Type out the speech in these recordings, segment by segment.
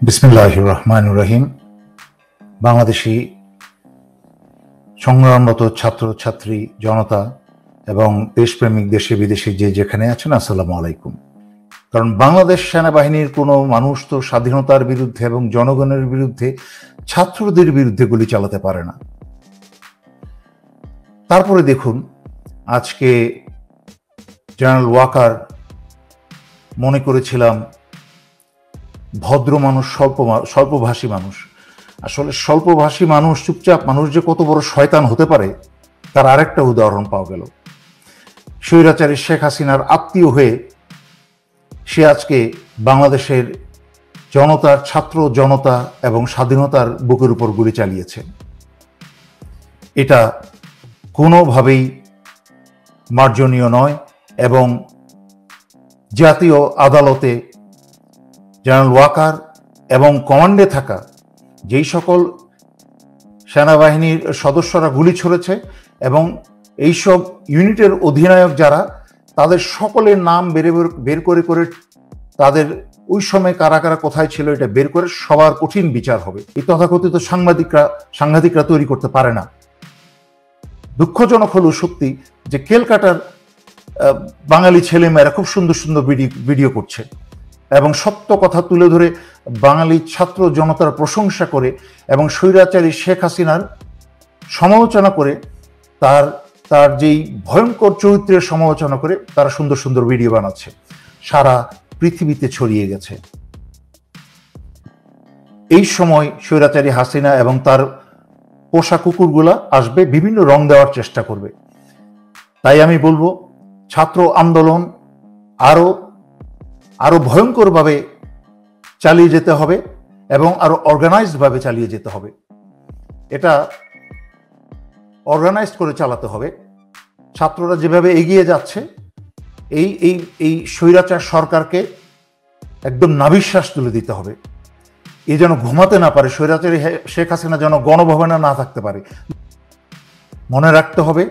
বিসমিল্লাহির রহমানির রহিম। বাংলাদেশি সংগ্রামরত ছাত্রছাত্রী জনতা এবং দেশপ্রেমিক দেশে বিদেশে যে যেখানে আছেন, আসসালামু আলাইকুম। কারণ বাংলাদেশ সেনাবাহিনীর কোনো মানুষ তো স্বাধীনতার বিরুদ্ধে এবং জনগণের বিরুদ্ধে, ছাত্রদের বিরুদ্ধে গুলি চালাতে পারে না। তারপরে দেখুন, আজকে জেনারেল ওয়াকার মনে করেছিলাম ভদ্র মানুষ, স্বল্পভাষী মানুষ। আসলে স্বল্পভাষী মানুষ, চুপচাপ মানুষ যে কত বড় শয়তান হতে পারে তার আরেকটা উদাহরণ পাওয়া গেল। স্বৈরাচারী শেখ হাসিনার আত্মীয় হয়ে সে আজকে বাংলাদেশের জনতার, ছাত্র জনতা এবং স্বাধীনতার বুকের উপর গুলি চালিয়েছে। এটা কোনোভাবেই মার্জনীয় নয় এবং জাতীয় আদালতে জেনারেল ওয়াকার এবং কমান্ডে থাকা যেই সকল সেনাবাহিনীর সদস্যরা গুলি ছুড়েছে এবং এইসব ইউনিটের অধিনায়ক যারা, তাদের সকলের নাম বের করে করে তাদের ওই সময় কারা কারা কোথায় ছিল এটা বের করে সবার কঠিন বিচার হবে। এই তথাকথিত সাংঘাতিকরা তৈরি করতে পারে না। দুঃখজনক হলো সত্যি যে কেলকাটার বাঙালি ছেলেমেয়েরা খুব সুন্দর সুন্দর ভিডিও করছে এবং সত্য কথা তুলে ধরে বাঙালি ছাত্র জনতার প্রশংসা করে এবং স্বৈরাচারী শেখ হাসিনার সমালোচনা করে, তার যেই ভয়ঙ্কর চরিত্রের সমালোচনা করে তারা সুন্দর সুন্দর ভিডিও বানাচ্ছে, সারা পৃথিবীতে ছড়িয়ে গেছে। এই সময় স্বৈরাচারী হাসিনা এবং তার পোষা কুকুরগুলা আসবে, বিভিন্ন রং দেওয়ার চেষ্টা করবে। তাই আমি বলবো, ছাত্র আন্দোলন আরো ভয়ঙ্করভাবে চালিয়ে যেতে হবে এবং আরো অর্গানাইজডভাবে চালিয়ে যেতে হবে। এটা অর্গানাইজড করে চালাতে হবে। ছাত্ররা যেভাবে এগিয়ে যাচ্ছে, এই স্বৈরাচার সরকারকে একদম নাভিশ্বাস তুলে দিতে হবে। এ যেন ঘুমাতে না পারে, স্বৈরাচারী শেখ হাসিনা যেন গণভবনে না থাকতে পারে। মনে রাখতে হবে,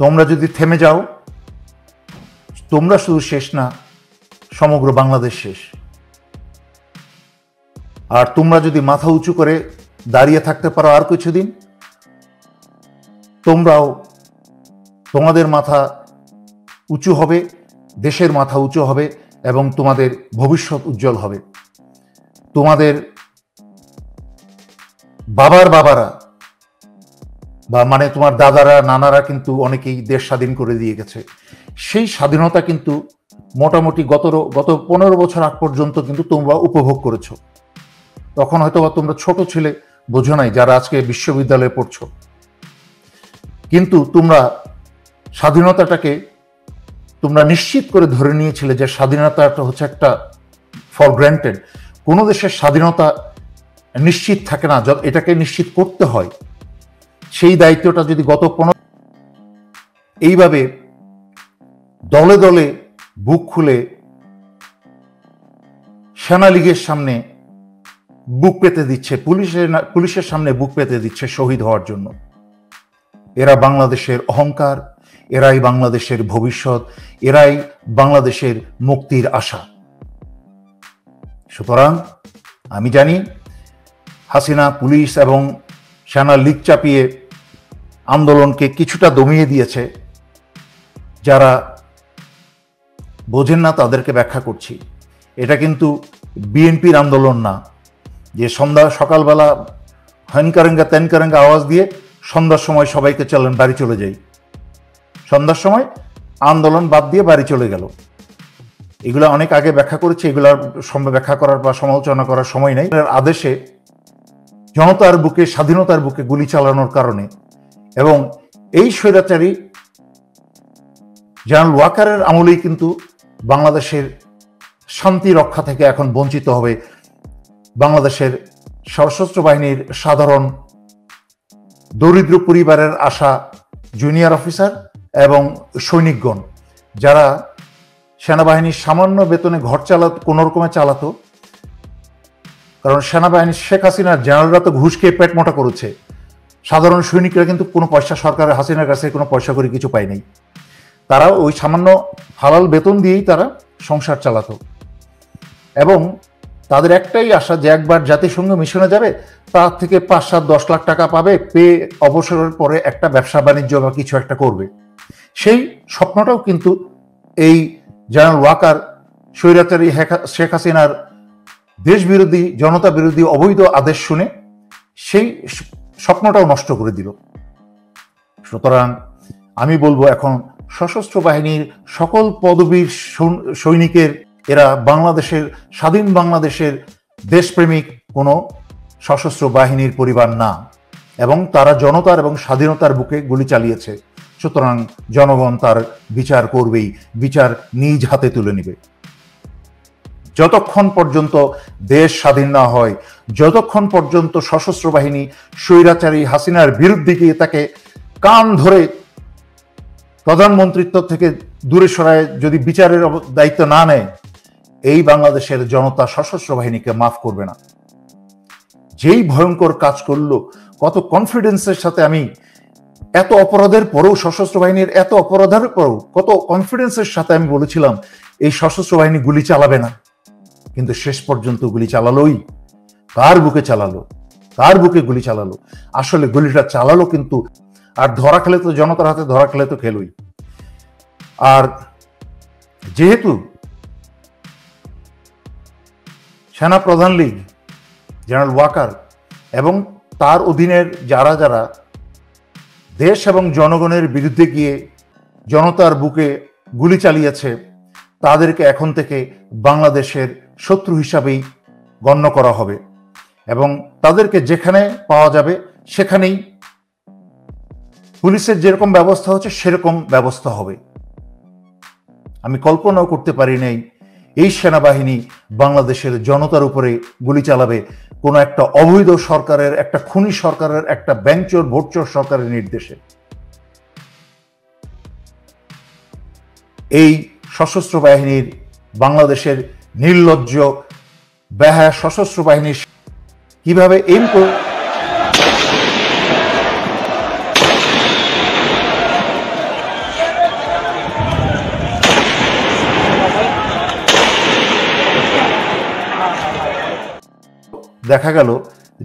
তোমরা যদি থেমে যাও, তোমরা শুধু শেষ না, সমগ্র বাংলাদেশ শেষ। আর তোমরা যদি মাথা উঁচু করে দাঁড়িয়ে থাকতে পারো আর কিছুদিন, তোমাদের মাথা উঁচু হবে, দেশের মাথা উঁচু হবে এবং তোমাদের ভবিষ্যৎ উজ্জ্বল হবে। তোমাদের বাবারা মানে তোমার দাদারা, নানারা কিন্তু অনেকেই দেশ স্বাধীন করে দিয়ে গেছে। সেই স্বাধীনতা কিন্তু মোটামুটি গত 15 বছর আগ পর্যন্ত কিন্তু তোমরা উপভোগ করেছো। তখন হয়তো তোমরা ছোট ছিলে, বোঝো নাই, যারা আজকে বিশ্ববিদ্যালয়ে পড়ছো। কিন্তু তোমরা স্বাধীনতাটাকে তোমরা নিশ্চিত করে ধরে নিয়েছিলে যে স্বাধীনতাটা হচ্ছে একটা ফর গ্র্যান্টেড। কোনো দেশের স্বাধীনতা নিশ্চিত থাকে না, এটাকে নিশ্চিত করতে হয়। সেই দায়িত্বটা যদি এইভাবে দলে দলে বুক খুলে সেনালীগের সামনে বুক পেতে দিচ্ছে, পুলিশের সামনে বুক পেতে দিচ্ছে শহীদ হওয়ার জন্য। এরা বাংলাদেশের অহংকার, এরাই বাংলাদেশের ভবিষ্যৎ, এরাই বাংলাদেশের মুক্তির আশা। সুতরাং আমি জানি হাসিনা, পুলিশ এবং সেনা লীগ চাপিয়ে আন্দোলনকে কিছুটা দমিয়ে দিয়েছে। যারা বোঝেন না তাদেরকে ব্যাখ্যা করছি, এটা কিন্তু বিএনপির আন্দোলন না যে সকালবেলা হ্যানকারেঙ্গা ত্যানকারেঙ্গা আওয়াজ দিয়ে সন্ধ্যার সময় সবাইকে চলেন বাড়ি চলে যাই, সন্ধ্যার সময় আন্দোলন বাদ দিয়ে বাড়ি চলে গেল। এগুলো অনেক আগে ব্যাখ্যা করেছি, এগুলোর ব্যাখ্যা করার বা সমালোচনা করার সময় নেই। আদেশে জনতার বুকে, স্বাধীনতার বুকে গুলি চালানোর কারণে এবং এই স্বৈরাচারী জেনারেল ওয়াকারের আমলেই কিন্তু বাংলাদেশের শান্তি রক্ষা থেকে এখন বঞ্চিত হবে বাংলাদেশের সশস্ত্র বাহিনীর সাধারণ দরিদ্র পরিবারের আশা জুনিয়র অফিসার এবং সৈনিকগণ, যারা সেনাবাহিনীর সামান্য বেতনে ঘর কোনো রকমে চালাতো। কারণ সেনাবাহিনী, শেখ হাসিনার জেনারেলরা তো ঘুষ খেয়ে পেট মোটা করেছে, সাধারণ সৈনিকরা কিন্তু কোনো পয়সা সরকারের হাসিনার কাছে কোনো পয়সা করে কিছু পায় নাই। তারা ওই সামান্য হালাল বেতন দিয়েই তারা সংসার চালাতো। এবং তাদের একটাই আশা যে একবার জাতিসংঘ মিশনে যাবে, তার থেকে 5, 7, 10 লাখ টাকা পাবে, পেয়ে অবসরের পরে একটা ব্যবসা বাণিজ্য বা কিছু একটা করবে। সেই স্বপ্নটাও কিন্তু এই জেনারেল ওয়াকার স্বৈরাচারী শেখ হাসিনার দেশ বিরোধী, জনতা বিরোধী অবৈধ আদেশ শুনে সেই স্বপ্নটাও নষ্ট করে দিল। সুতরাং আমি বলবো, এখন সশস্ত্র বাহিনীর সকল পদবীর সৈনিকের, এরা বাংলাদেশের, স্বাধীন বাংলাদেশের দেশপ্রেমিক কোনো সশস্ত্র বাহিনীর পরিবার না, এবং তারা জনতার এবং স্বাধীনতার বুকে গুলি চালিয়েছে। সুতরাং জনগণ তার বিচার করবেই, বিচার নিজ হাতে তুলে নেবে। যতক্ষণ পর্যন্ত দেশ স্বাধীন না হয়, যতক্ষণ পর্যন্ত সশস্ত্র বাহিনী স্বৈরাচারী হাসিনার বিরুদ্ধে গিয়ে তাকে কান ধরে প্রধানমন্ত্রিত্ব থেকে দূরে সরায় যদি বিচারের দায়িত্ব না নেয়, এই বাংলাদেশের জনতা সশস্ত্র বাহিনীকে মাফ করবে না। যেই ভয়ঙ্কর কাজ করলো, কত কনফিডেন্সের সাথে, আমি এত অপরাধের পরেও, সশস্ত্র বাহিনীর এত অপরাধের পরেও কত কনফিডেন্সের সাথে আমি বলেছিলাম এই সশস্ত্র বাহিনী গুলি চালাবে না, কিন্তু শেষ পর্যন্ত গুলি চালালোই। কার বুকে চালালো? কার বুকে গুলি চালালো? আসলে গুলিটা চালালো কিন্তু, আর ধরা খেলে তো জনতার হাতে ধরা খেলে তো খেলোই। আর যেহেতু সেনা প্রধান লীগ, জেনারেল ওয়াকার এবং তার অধীনের যারা যারা দেশ এবং জনগণের বিরুদ্ধে গিয়ে জনতার বুকে গুলি চালিয়েছে, তাদেরকে এখন থেকে বাংলাদেশের শত্রু হিসাবেই গণ্য করা হবে, এবং তাদেরকে যেখানে পাওয়া যাবে সেখানেই পুলিশের যেরকম ব্যবস্থা হচ্ছে সেরকম ব্যবস্থা হবে। আমি কল্পনাও করতে পারি নাই এই সেনাবাহিনী বাংলাদেশের জনতার উপরে গুলি চালাবে কোনো একটা অবৈধ সরকারের, একটা খুনি সরকারের, একটা ব্যাংকচোর ভোটচোর সরকারের নির্দেশে। এই সশস্ত্র বাহিনীর, বাংলাদেশের নির্লজ্জ বেহায়া সশস্ত্র বাহিনীর কিভাবে এম দেখা গেল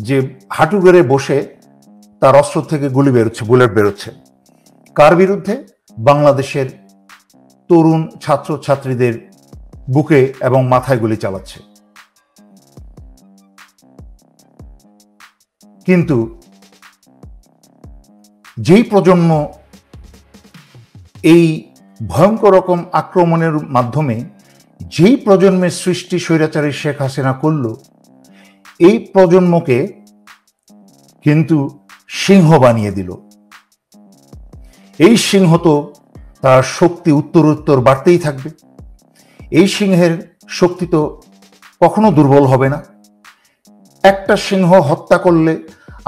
যে হাঁটু গেড়ে বসে তার অস্ত্র থেকে গুলি বেরোচ্ছে, বুলেট বেরোচ্ছে। কার বিরুদ্ধে? বাংলাদেশের তরুণ ছাত্র ছাত্রীদের বুকে এবং মাথায় গুলি চালাচ্ছে। কিন্তু যেই প্রজন্ম এই ভয়ঙ্কর রকম আক্রমণের মাধ্যমে, যেই প্রজন্মের সৃষ্টি স্বৈরাচারী শেখ হাসিনা করল, এই প্রজন্মকে কিন্তু সিংহ বানিয়ে দিল। এই সিংহ তো তার শক্তি উত্তরোত্তর বাড়তেই থাকবে। এই সিংহের শক্তি তো কখনো দুর্বল হবে না। একটা সিংহ হত্যা করলে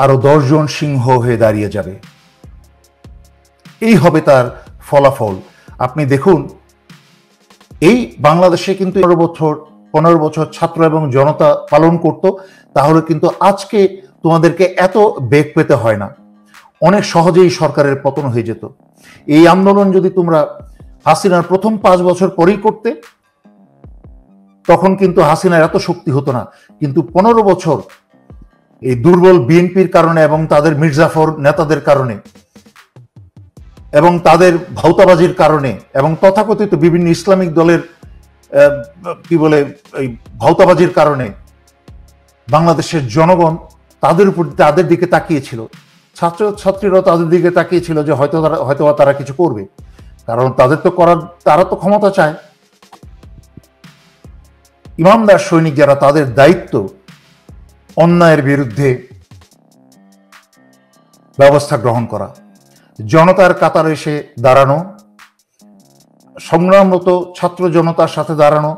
আরো 10 জন সিংহ হয়ে দাঁড়িয়ে যাবে। এই হবে তার ফলাফল। আপনি দেখুন, এই বাংলাদেশে কিন্তু 15 বছর ছাত্র এবং জনতা পালন করত, তাহলে কিন্তু আজকে তোমাদেরকে এত বেগ পেতে হয় না, অনেক সহজেই সরকারের পতন হয়ে যেত। এই আন্দোলন যদি তোমরা হাসিনার প্রথম 5 বছর পরেই করতে, তখন কিন্তু হাসিনার এত শক্তি হতো না। কিন্তু 15 বছর এই দুর্বল বিএনপির কারণে এবং তাদের মির্জাফর নেতাদের কারণে এবং তাদের ভাউতাবাজির কারণে এবং তথাকথিত বিভিন্ন ইসলামিক দলের কি বলে এই ভাউতাবাজির কারণে বাংলাদেশের জনগণ তাদের দিকে তাকিয়েছিল, ছাত্র ছাত্রীরা তাদের দিকে তাকিয়েছিল যে হয়তো তারা কিছু করবে, কারণ তারা তো ক্ষমতা চায়। ইমানদার সৈনিক যারা, তাদের দায়িত্ব অন্যায়ের বিরুদ্ধে ব্যবস্থা গ্রহণ করা, জনতার কাতারে এসে দাঁড়ানো, সংগ্রামরত ছাত্র জনতার সাথে দাঁড়ানো,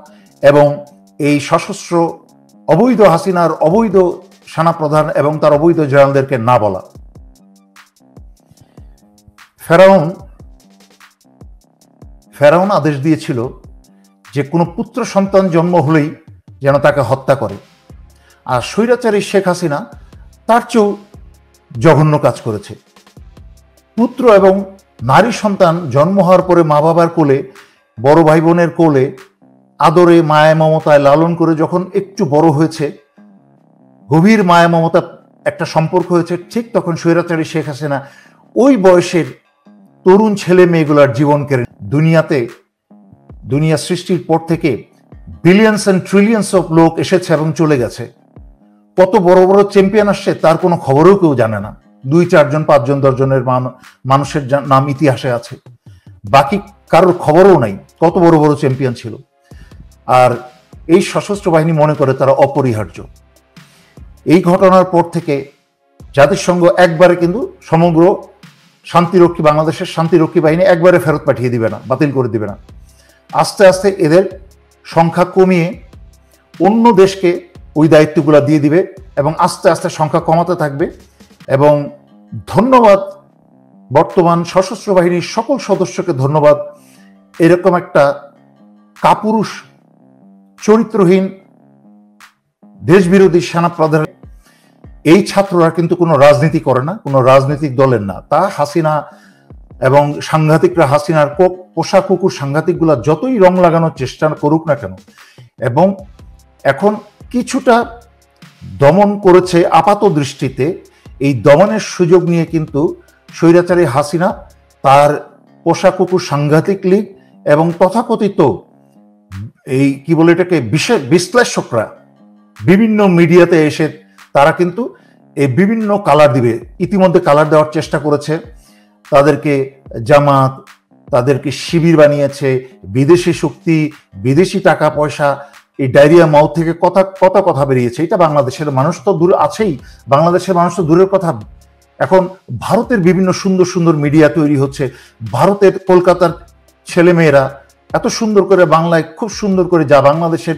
এবং এই সশস্ত্র অবৈধ হাসিনার অবৈধ সেনাপ্রধান এবং তার অবৈধ জওয়ানদেরকে না বলা। ফেরাউন আদেশ দিয়েছিল যে কোনো পুত্র সন্তান জন্ম হলেই যেন তাকে হত্যা করে, আর স্বৈরাচারী শেখ হাসিনা তার চেয়েও জঘন্য কাজ করেছে। পুত্র এবং নারী সন্তান জন্ম হওয়ার পরে মা বাবার কোলে, বড় ভাই বোনের কোলে আদরে মায়া মমতায় লালন করে যখন একটু বড় হয়েছে, গভীর মায়া মমতা একটা সম্পর্ক হয়েছে, ঠিক তখন স্বৈরাচারী শেখ হাসিনা ওই বয়সের তরুণ ছেলে মেয়েগুলার জীবন কেড়ে। দুনিয়া সৃষ্টির পর থেকে বিলিয়ন্স অ্যান্ড ট্রিলিয়ন্স অফ লোক এসেছে এবং চলে গেছে। কত বড় বড় চ্যাম্পিয়ন আসছে তার কোনো খবরও কেউ জানে না। 2, 4 জন 5 জন 10 জনের মানুষের নাম ইতিহাসে আছে, বাকি কারোর খবরও নাই কত বড় বড় চ্যাম্পিয়ন ছিল। আর এই সশস্ত্র বাহিনী মনে করে তারা অপরিহার্য। এই ঘটনার পর থেকে জাতিসংঘ একবারে কিন্তু সমগ্র শান্তিরক্ষী, বাংলাদেশের শান্তিরক্ষী বাহিনী একবারে ফেরত পাঠিয়ে দিবে না, বাতিল করে দিবে না। আস্তে আস্তে এদের সংখ্যা কমিয়ে অন্য দেশকে ওই দায়িত্বগুলো দিয়ে দিবে এবং আস্তে আস্তে সংখ্যা কমাতে থাকবে। এবং ধন্যবাদ বর্তমান সশস্ত্র বাহিনীর সকল সদস্যকে, ধন্যবাদ এরকম একটা কাপুরুষ, চরিত্রহীন, দেশবিরোধী সেনাপ্রধান। এই ছাত্ররা কিন্তু কোনো রাজনীতি করে না, কোনো রাজনৈতিক দলের না। তা হাসিনা এবং সাংঘাতিকরা, হাসিনার পোষা কুকুর সাংঘাতিকগুলা যতই রং লাগানোর চেষ্টা করুক না কেন, এবং এখন কিছুটা দমন করেছে আপাত দৃষ্টিতে, এই দমনের সুযোগ নিয়ে কিন্তু স্বৈরাচারী হাসিনা, তার পোষা কুকুর সাংঘাতিক লীগ এবং তথাকথিত এই কি বলে এটাকে বিশ্লেষকরা বিভিন্ন মিডিয়াতে এসে তারা কিন্তু এই বিভিন্ন কালার দিবে, ইতিমধ্যে কালার দেওয়ার চেষ্টা করেছে। তাদেরকে জামাত, তাদেরকে শিবির বানিয়েছে, বিদেশি শক্তি, বিদেশি টাকা পয়সা, এই ডায়রিয়া মাউথ থেকে কথা বেরিয়েছে। এটা বাংলাদেশের মানুষ তো দূরে আছেই, বাংলাদেশের মানুষ তো দূরের কথা, এখন ভারতের বিভিন্ন সুন্দর সুন্দর মিডিয়া তৈরি হচ্ছে। ভারতের কলকাতার ছেলেমেয়েরা এত সুন্দর করে বাংলায় খুব সুন্দর করে যা বাংলাদেশের